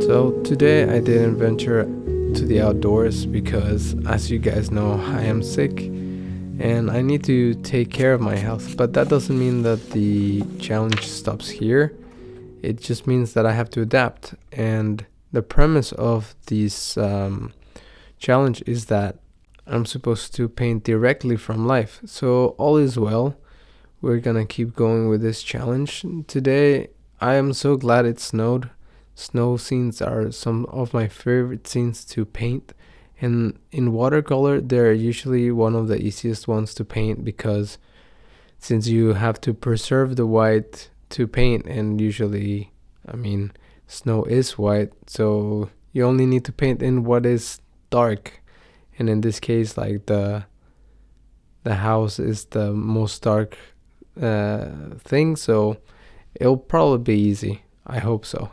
So today I didn't venture to the outdoors because, as you guys know, I am sick and I need to take care of my health. But that doesn't mean that the challenge stops here. It just means that I have to adapt. And the premise of this challenge is that I'm supposed to paint directly from life. So all is well. We're gonna keep going with this challenge. Today, I am so glad it snowed. Snow scenes are some of my favorite scenes to paint. And in watercolor, they're usually one of the easiest ones to paint because since you have to preserve the white to paint, and usually, snow is white, so you only need to paint in what is dark. And in this case, like the house is the most dark thing, so it'll probably be easy. I hope so.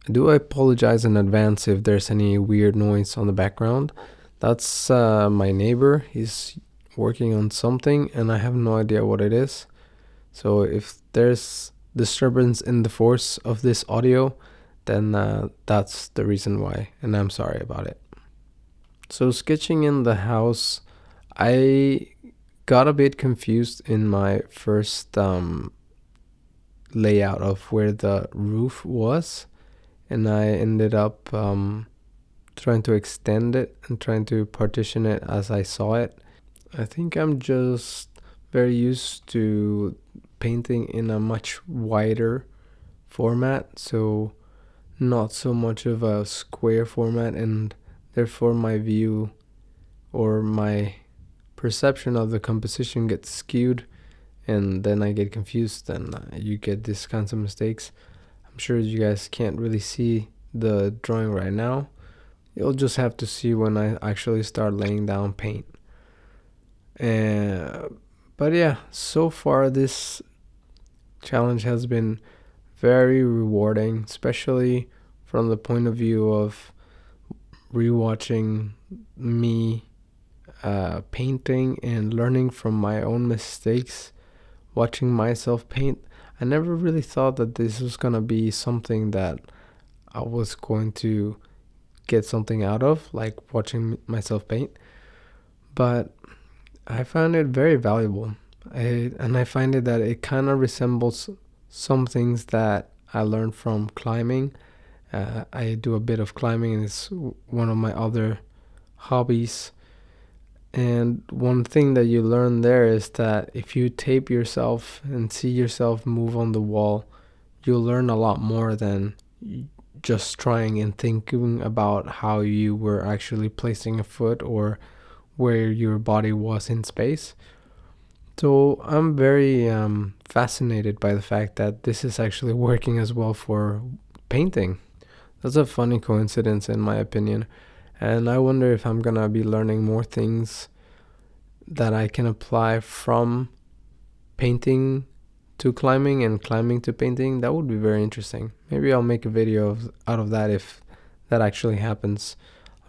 I do apologize in advance if there's any weird noise on the background. That's my neighbor. He's working on something and I have no idea what it is. So if there's disturbance in the force of this audio, then that's the reason why, and I'm sorry about it. So sketching in the house, I got a bit confused in my first layout of where the roof was, and I ended up trying to extend it and trying to partition it as I saw it. I think I'm just very used to painting in a much wider format, so not so much of a square format, and therefore my view or my perception of the composition gets skewed, and then I get confused and you get these kinds of mistakes. I'm sure you guys can't really see the drawing right now. You'll just have to see when I actually start laying down paint. But yeah, so far this challenge has been very rewarding, especially from the point of view of rewatching me painting and learning from my own mistakes, watching myself paint. I never really thought that this was gonna be something that I was going to get something out of, like watching myself paint. But I found it very valuable. I find it that it kind of resembles some things that I learned from climbing. I do a bit of climbing, and it's one of my other hobbies. And one thing that you learn there is that if you tape yourself and see yourself move on the wall, you'll learn a lot more than just trying and thinking about how you were actually placing a foot or where your body was in space. So I'm very fascinated by the fact that this is actually working as well for painting. That's a funny coincidence in my opinion. And I wonder if I'm gonna be learning more things that I can apply from painting to climbing and climbing to painting. That would be very interesting. Maybe I'll make a video out of that if that actually happens.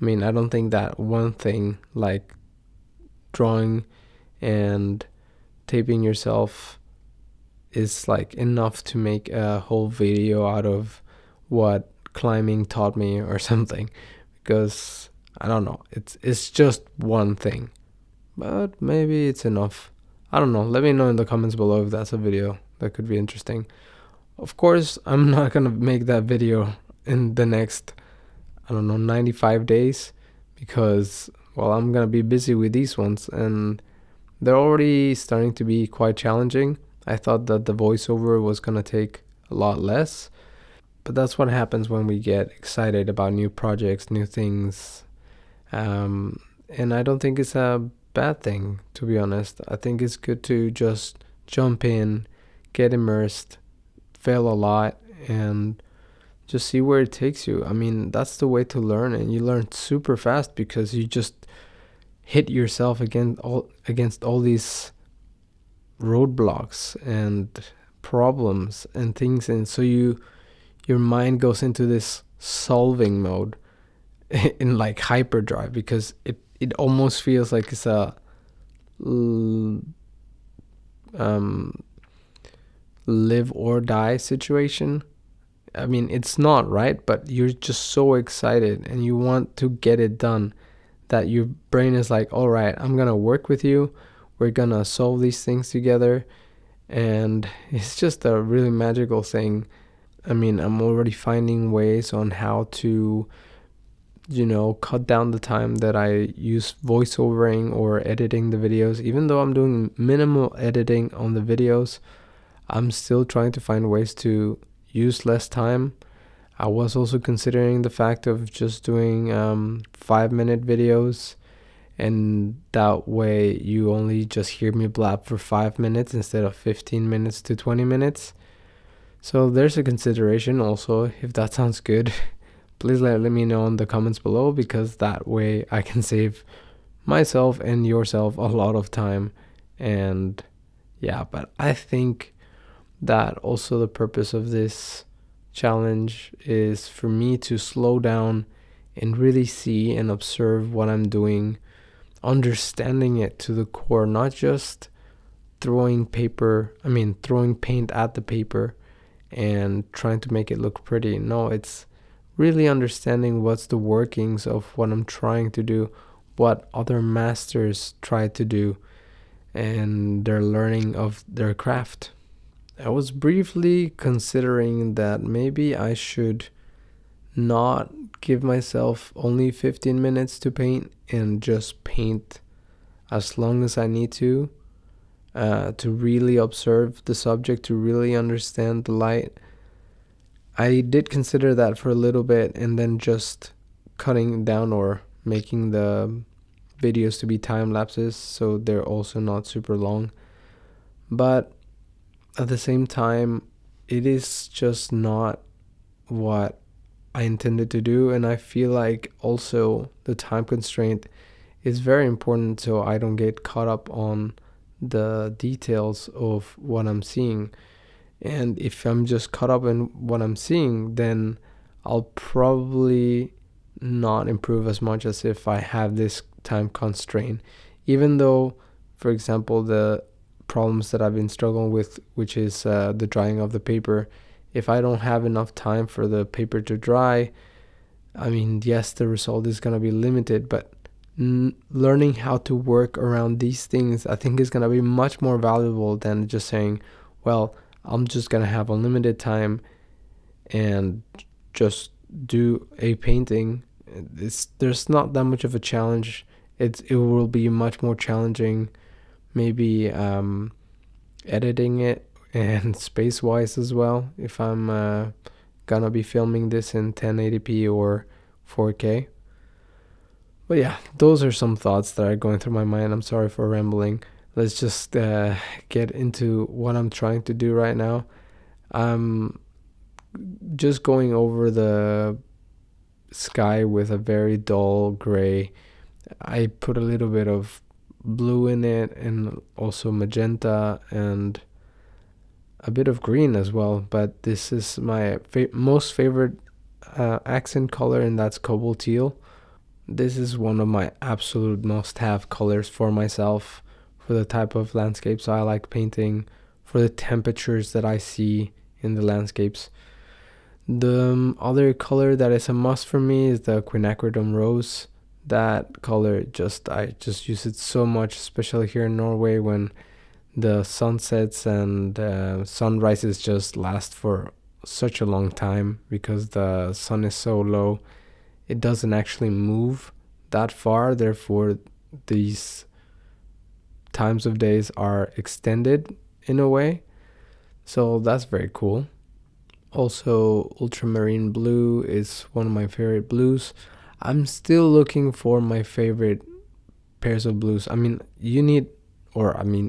I don't think that one thing like drawing and taping yourself is like enough to make a whole video out of what climbing taught me or something, because I don't know, it's just one thing, but maybe it's enough. I don't know. Let me know in the comments below if that's a video that could be interesting. Of course, I'm not gonna make that video in the next 95 days, because I'm gonna be busy with these ones and they're already starting to be quite challenging. I thought that the voiceover was gonna take a lot less, but that's what happens when we get excited about new projects, new things. And I don't think it's a bad thing, to be honest. I think it's good to just jump in, get immersed, fail a lot, and just see where it takes you. That's the way to learn, and you learn super fast because you just hit yourself against all these roadblocks and problems and things, and so your mind goes into this solving mode in like hyperdrive, because it almost feels like it's a live or die situation. I mean, it's not right, but you're just so excited and you want to get it done that your brain is like, all right, I'm gonna work with you, we're gonna solve these things together. And it's just a really magical thing. I mean, I'm already finding ways on how to, cut down the time that I use voiceovering or editing the videos. Even though I'm doing minimal editing on the videos, I'm still trying to find ways to use less time. I was also considering the fact of just doing 5-minute videos, and that way you only just hear me blab for 5 minutes instead of 15 minutes to 20 minutes. So there's a consideration also. If that sounds good, please let me know in the comments below, because that way I can save myself and yourself a lot of time. And yeah, but I think that also the purpose of this challenge is for me to slow down and really see and observe what I'm doing, understanding it to the core, not just throwing paint at the paper and trying to make it look pretty. No, it's really understanding what's the workings of what I'm trying to do, what other masters try to do, and their learning of their craft. I was briefly considering that maybe I should not give myself only 15 minutes to paint and just paint as long as I need to really observe the subject, to really understand the light. I did consider that for a little bit, and then just cutting down or making the videos to be time lapses so they're also not super long. But at the same time, it is just not what I intended to do, and I feel like also the time constraint is very important so I don't get caught up on the details of what I'm seeing. And if I'm just caught up in what I'm seeing, then I'll probably not improve as much as if I have this time constraint. Even though, for example, the problems that I've been struggling with, which is the drying of the paper, if I don't have enough time for the paper to dry, I mean, yes, the result is going to be limited, but learning how to work around these things, I think, is going to be much more valuable than just saying, well, I'm just going to have unlimited time and just do a painting. There's not that much of a challenge. It will be much more challenging, maybe editing it and space wise as well, if I'm gonna be filming this in 1080p or 4K. But yeah, those are some thoughts that are going through my mind. I'm sorry for rambling. Let's just get into what I'm trying to do right now. I'm just going over the sky with a very dull gray. I put a little bit of blue in it, and also magenta, and a bit of green as well. But this is my most favorite accent color, and that's cobalt teal. This is one of my absolute must-have colors for myself, for the type of landscapes I like painting, for the temperatures that I see in the landscapes. The other color that is a must for me is the quinacridone rose. That color, I just use it so much, especially here in Norway, when the sunsets and sunrises just last for such a long time because the sun is so low. It doesn't actually move that far, therefore these times of days are extended in a way. So that's very cool. Also, ultramarine blue is one of my favorite blues. I'm still looking for my favorite pairs of blues. I mean,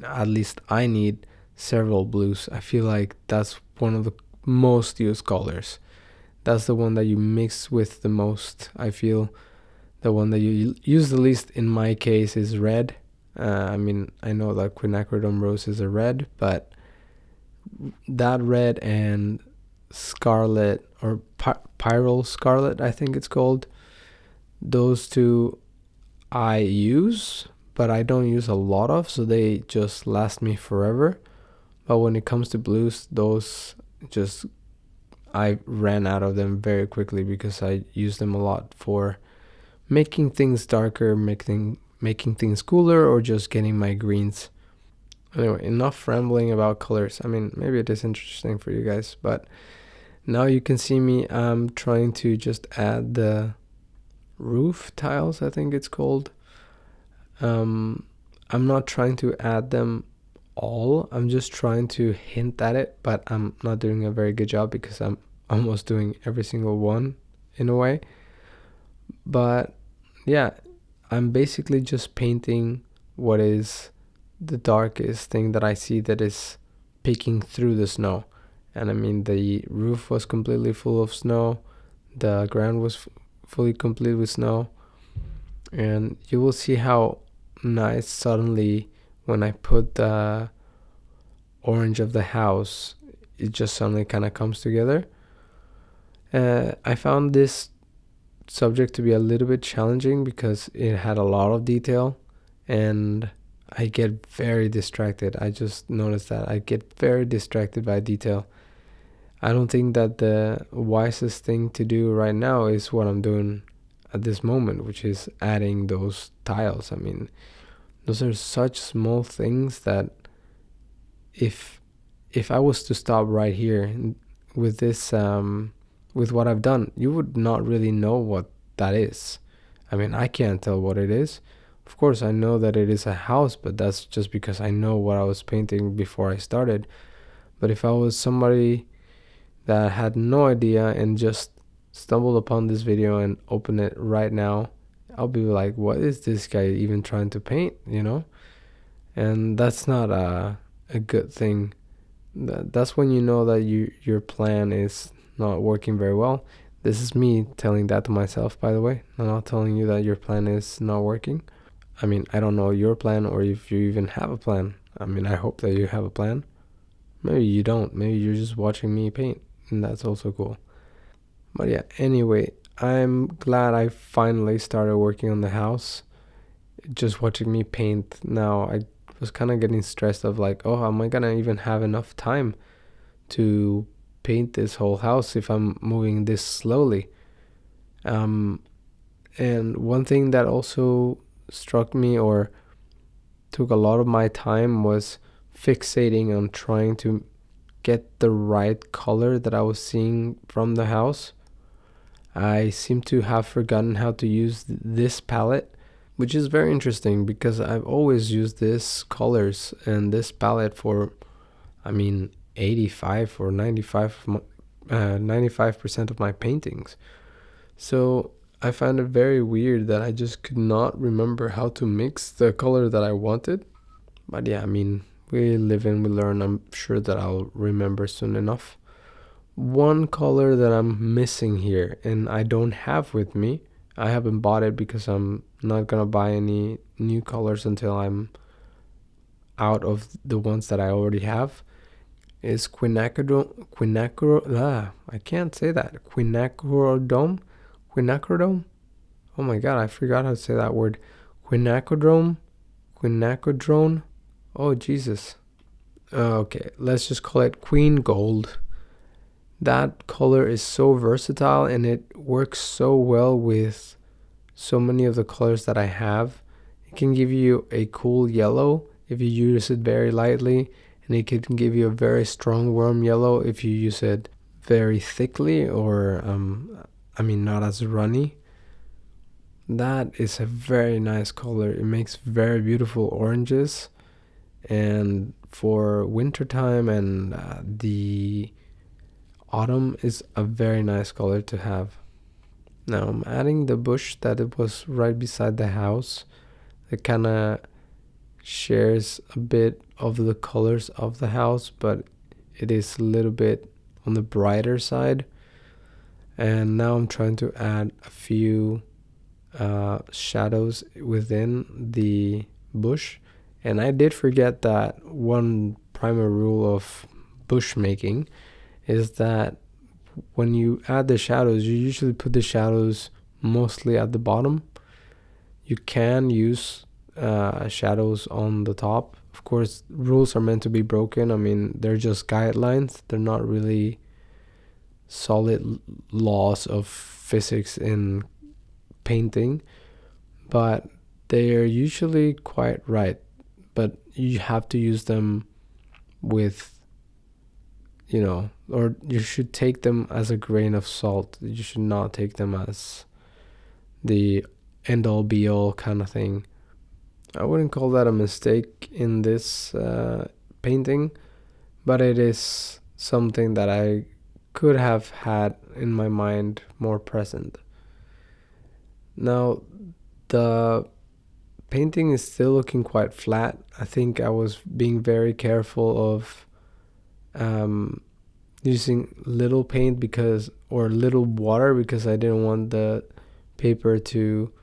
at least I need several blues. I feel like that's one of the most used colors. That's the one that you mix with the most. I feel the one that you use the least in my case is red. I know that quinacridone rose is a red, but that red and scarlet, or pyrrole scarlet, I think it's called, those two I use, but I don't use a lot of, so they just last me forever. But when it comes to blues, those just, I ran out of them very quickly because I used them a lot for making things darker, making things cooler, or just getting my greens. Anyway, enough rambling about colors. I mean, maybe it is interesting for you guys, but now you can see me. I'm trying to just add the roof tiles, I think it's called. I'm not trying to add them all. I'm just trying to hint at it, but I'm not doing a very good job because I'm almost doing every single one in a way. But yeah, I'm basically just painting what is the darkest thing that I see that is peeking through the snow. And I mean, the roof was completely full of snow, the ground was fully complete with snow, and you will see how nice suddenly when I put the orange of the house, it just suddenly kind of comes together. I found this subject to be a little bit challenging because it had a lot of detail, and I get very distracted. I just noticed that I get very distracted by detail. I don't think that the wisest thing to do right now is what I'm doing at this moment, which is adding those tiles. I mean, those are such small things that if I was to stop right here with this with what I've done, you would not really know what that is. I mean, I can't tell what it is. Of course, I know that it is a house, but that's just because I know what I was painting before I started. But if I was somebody that had no idea and just stumbled upon this video and open it right now, I'll be like, what is this guy even trying to paint, you know? And that's not a good thing. That's when you know that your plan is not working very well. This is me telling that to myself, by the way. I'm not telling you that your plan is not working. I mean, I don't know your plan or if you even have a plan. I mean, I hope that you have a plan. Maybe you don't. Maybe you're just watching me paint, and that's also cool. But yeah, anyway, I'm glad I finally started working on the house. Just watching me paint now, I was kind of getting stressed of like, oh, am I gonna even have enough time to paint this whole house if I'm moving this slowly? And one thing that also struck me or took a lot of my time was fixating on trying to get the right color that I was seeing from the house. I seem to have forgotten how to use this palette, which is very interesting because I've always used this colors and this palette for, I mean, 85 or 95% of my paintings. So I find it very weird that I just could not remember how to mix the color that I wanted. But yeah, I mean, we live and we learn. I'm sure that I'll remember soon enough. One color that I'm missing here and I don't have with me, I haven't bought it because I'm not gonna buy any new colors until I'm out of the ones that I already have, is I can't say that. Quinacridone. Oh my god, I forgot how to say that word. Quinacridone. Oh Jesus. Okay, let's just call it Queen Gold. That color is so versatile and it works so well with so many of the colors that I have. It can give you a cool yellow if you use it very lightly, and it can give you a very strong warm yellow if you use it very thickly or not as runny. That is a very nice color. It makes very beautiful oranges, and for wintertime and the autumn is a very nice color to have. Now I'm adding the bush that it was right beside the house. It kind of shares a bit of the colors of the house, but it is a little bit on the brighter side. And now I'm trying to add a few shadows within the bush. And I did forget that one primary rule of bush making is that when you add the shadows, you usually put the shadows mostly at the bottom. You can use shadows on the top. Of course, rules are meant to be broken. I mean, they're just guidelines. They're not really solid laws of physics in painting, but they are usually quite right. But you have to use them with, or you should take them as a grain of salt. You should not take them as the end all be all kind of thing. I wouldn't call that a mistake in this painting, but it is something that I could have had in my mind more present. Now, the painting is still looking quite flat. I think I was being very careful of using little paint or little water, because I didn't want the paper to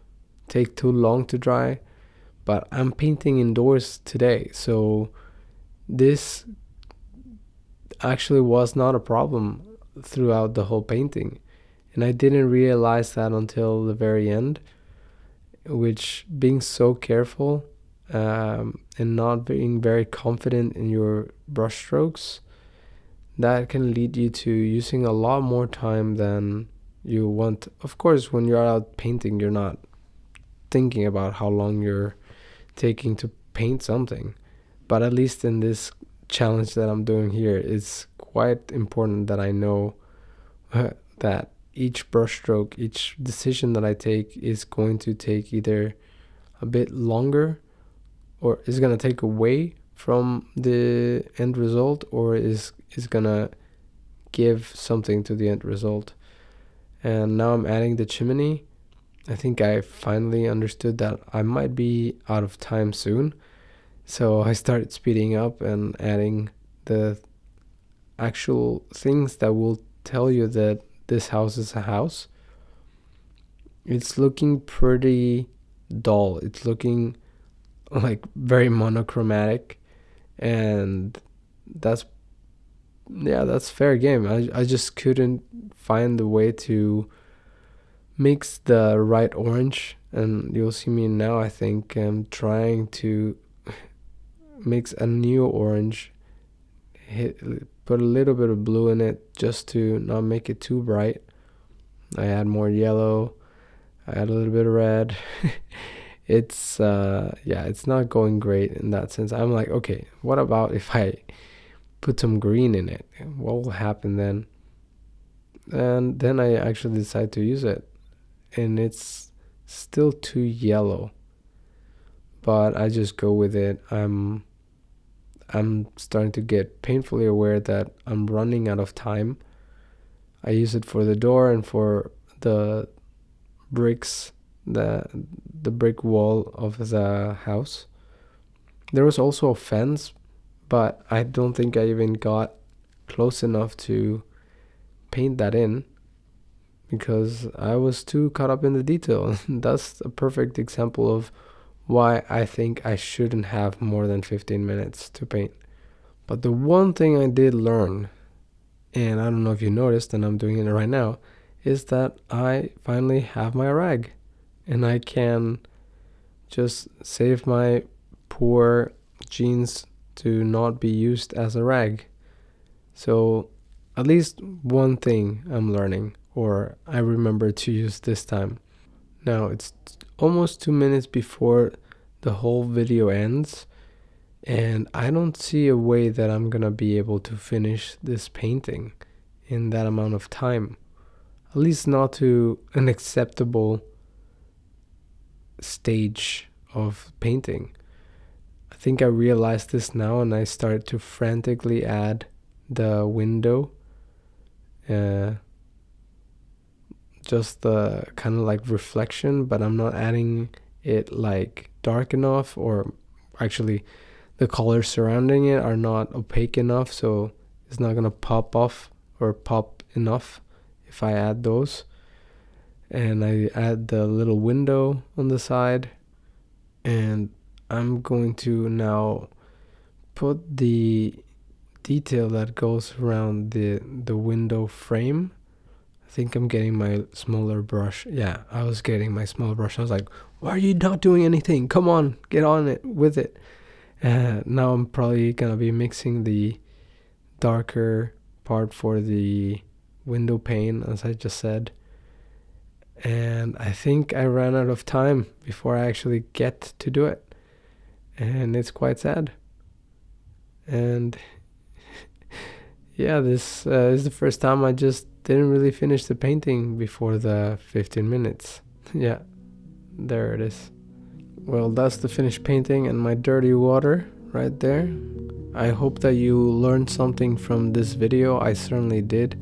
take too long to dry. But I'm painting indoors today, so this actually was not a problem throughout the whole painting. And I didn't realize that until the very end, which being so careful and not being very confident in your brush strokes, that can lead you to using a lot more time than you want. Of course, when you're out painting, you're not thinking about how long you're taking to paint something. But at least in this challenge that I'm doing here, it's quite important that I know that each brushstroke, each decision that I take is going to take either a bit longer, or is going to take away from the end result, or is going to give something to the end result. And now I'm adding the chimney. I think I finally understood that I might be out of time soon. So I started speeding up and adding the actual things that will tell you that this house is a house. It's looking pretty dull. It's looking like very monochromatic, and that's fair game. I just couldn't find the way to mix the right orange, and you'll see me now. I think I'm trying to mix a new orange, put a little bit of blue in it just to not make it too bright. I add more yellow, I add a little bit of red. It's it's not going great in that sense. I'm like, okay, what about if I put some green in it? What will happen then? And then I actually decide to use it, and it's still too yellow, but I just go with it. I'm starting to get painfully aware that I'm running out of time. I use it for the door and for the bricks, the brick wall of the house. There was also a fence, but I don't think I even got close enough to paint that in because I was too caught up in the detail. That's a perfect example of why I think I shouldn't have more than 15 minutes to paint. But the one thing I did learn, and I don't know if you noticed, and I'm doing it right now, is that I finally have my rag, and I can just save my poor jeans to not be used as a rag. So at least one thing I'm learning, or I remember to use this time. Now it's almost 2 minutes before the whole video ends, and I don't see a way that I'm gonna be able to finish this painting in that amount of time. At least not to an acceptable stage of painting. I think I realized this now, and I started to frantically add the window, just the kind of like reflection, but I'm not adding it like dark enough, or actually the colors surrounding it are not opaque enough, so it's not gonna pop off or pop enough if I add those. And I add the little window on the side, and I'm going to now put the detail that goes around the window frame. I think I'm getting my smaller brush. Yeah, I was getting my smaller brush. I was like, why are you not doing anything? Come on, get on it with it. Now I'm probably gonna be mixing the darker part for the window pane, as I just said. And I think I ran out of time before I actually get to do it. And it's quite sad. And yeah, this is the first time I just didn't really finish the painting before the 15 minutes. Yeah, there it is. Well, that's the finished painting and my dirty water right there. I hope that you learned something from this video. I certainly did.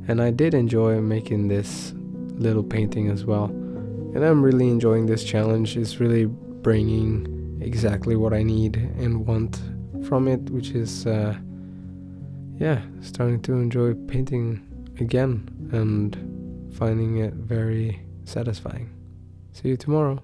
And I did enjoy making this little painting as well. And I'm really enjoying this challenge. It's really bringing exactly what I need and want from it, which is starting to enjoy painting again and finding it very satisfying. See you tomorrow.